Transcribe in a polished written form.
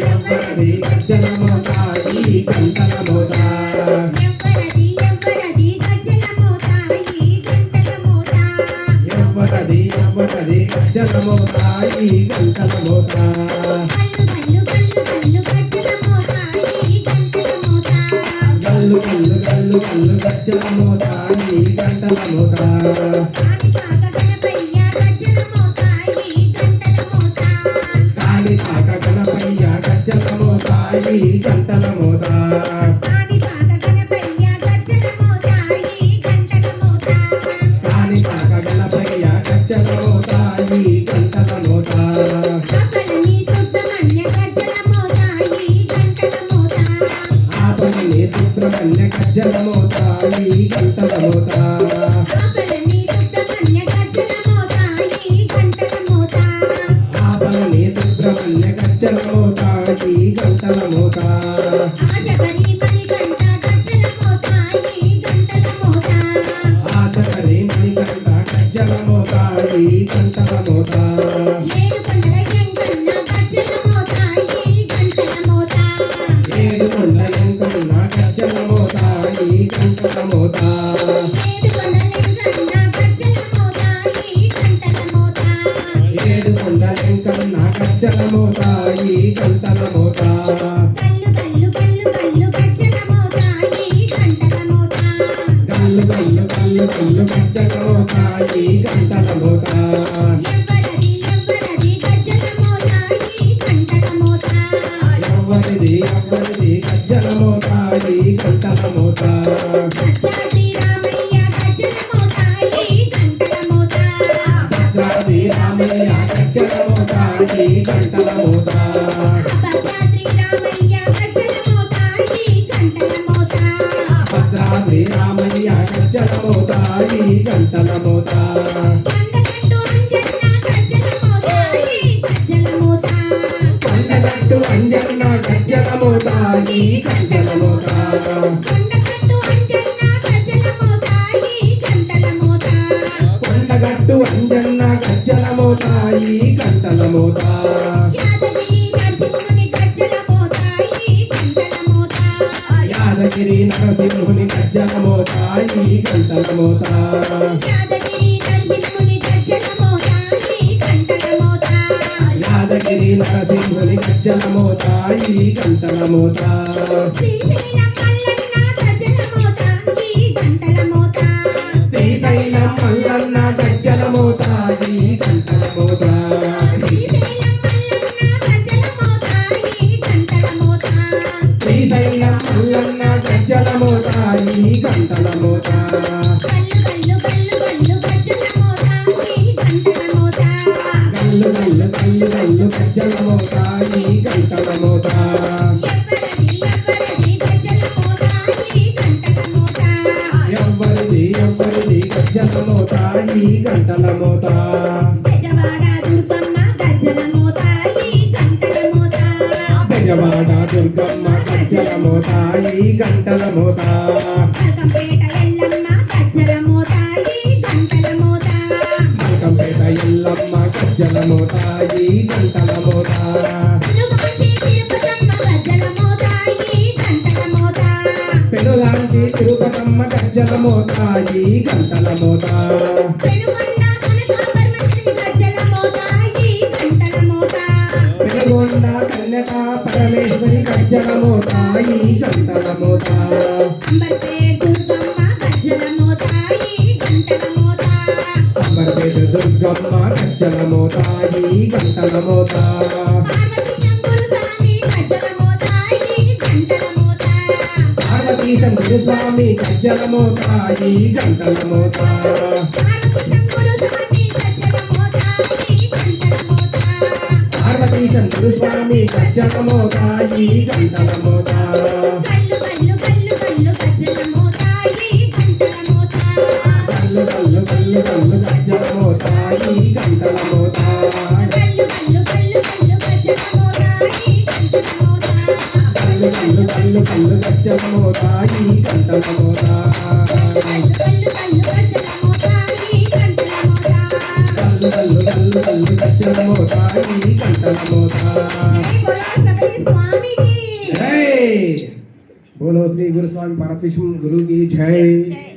ఎవ్వరది గజ్జల మోత ఈ గంటల మోత ఎవ్వరది గజ్జల మోత ఈ గంటల మోత ఎవ్వరది గజ్జల మోత ఈ గంటల మోత గల్లు గల్లు గల్లు గజ్జల మోత ఈ గంటల మోత కాణిపాక గణపయ్య గజ్జల మోత ఈ గంటల మోత కాణిపాక గణపయ్య గజ్జల మోత ఈ గంటల మోత ఆపలని సుబ్రహ్మణ్య గజ్జల మోత ఈ గంటల మోత ఆపలని సుబ్రహ్మణ్య గజ్జల మోత ఈ గంటల మోత ఆశకరి మణికంఠ గజ్జల మోత ఈ గంటల మోత ఏడుకొండ ఎంకన్న గజ్జల మోత ఈ గంటల మోత ఏడుకొండ ఎంకన్న గజ్జల మోత ఈ గంటల మోత గల్లు గల్లు గల్లు గల్లు గజ్జల మోత ఈ గంటల మోత ఎవ్వరిది గజ్జల మోత ఈ గంటల మోత భద్రాద్రి రామయ్య గజ్జల మోత ఈ గంటల మోత భద్రాద్రి రామయ్య గజ్జల మోత ఈ గంటల మోత కొండగట్టు అంజన్న గజ్జల మోత ఈ గంటల మోత కొండగట్టు అంజన్న గజ్జల మోత ఈ గంటల మోత యాదగిరి నరసింహుని గజ్జల మోత ఈ గంటల మోత యాదగిరి నరసింహుని గజ్జల మోత ఈ గంటల మోత శ్రీశైలం మల్లన్న గజ్జల మోత ఈ గంటల మోత శ్రీశైలం మల్లన్న గజ్జల మోత ఈ గంటల మోత గల్లు గల్లు గల్లు గజ్జల మోత ఈ గంటల మోత ఎవ్వరిది గజ్జల మోత ఈ గంటల మోత బెజవాడ దుర్గమ్మ గజ్జల మోత ఈ గంటల మోత మల్కంపేట ఎల్లమ్మ గజ్జల మోత ఈ గంటల మోత పెనులాంటి తిరుపతమ్మ గజ్జల మోత ఈ గంటల మోత పెనుగొండ కన్యక పరమేశ్వరి గజ్జల మోత ఈ గంటల మోత అంబర్పేట దుర్గమ్మ గజ్జల మోత ఈ గంటల మోత పార్వతీ శంకర స్వామి గజ్జల మోత ఈ గంటల మోత పార్వతీ శంకర స్వామి గజ్జల మోత ఈ గంటల మోత గల్లు గల్లు గల్లు గజ్జల మోత ఈ గంటల మోత గల్లు గల్లు గల్లు గజ్జల మోత ఈ గంటల మోత గల్లు గల్లు గజ్జల మోత ఈ గంటల మోత बोलो श्री गुरु स्वामी पारथविश्व गुरु की जय।